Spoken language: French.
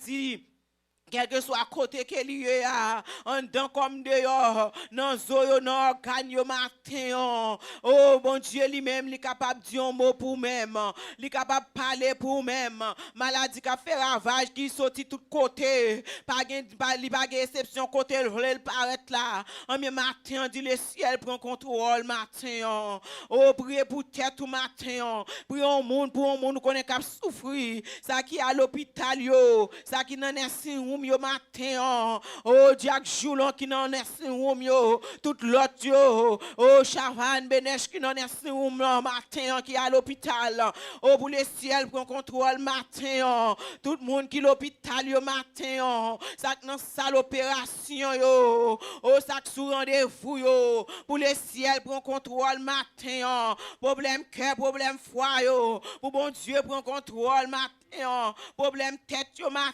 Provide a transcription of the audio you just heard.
dit, quel que soit côté que lié à en dedans comme dehors dans zoyo dans organe matin oh bon Dieu lui-même il est capable de dire un mot pour même il est capable de parler pour même maladie qui a fait ravage qui sorti tout côté pas exception côté le paraître là en même matin dit le ciel prend contrôle matin oh priez pour tête tout matin priez au monde pour un monde connaît cap souffrir ça qui à l'hôpital yo ça qui dans nursing room yo matin oh Jack Joulon qui dans nursing room yo tout l'autre yo oh Chavan Benesh qui dans nursing room matin qui à l'hôpital oh pour le ciel prend contrôle matin tout le monde qui l'hôpital yo matin ça dans salle opération yo oh ça sous rendez-vous yo pour le ciel prend contrôle matin problème cœur problème foie yo pour bon Dieu prend contrôle matin problème tête yo matin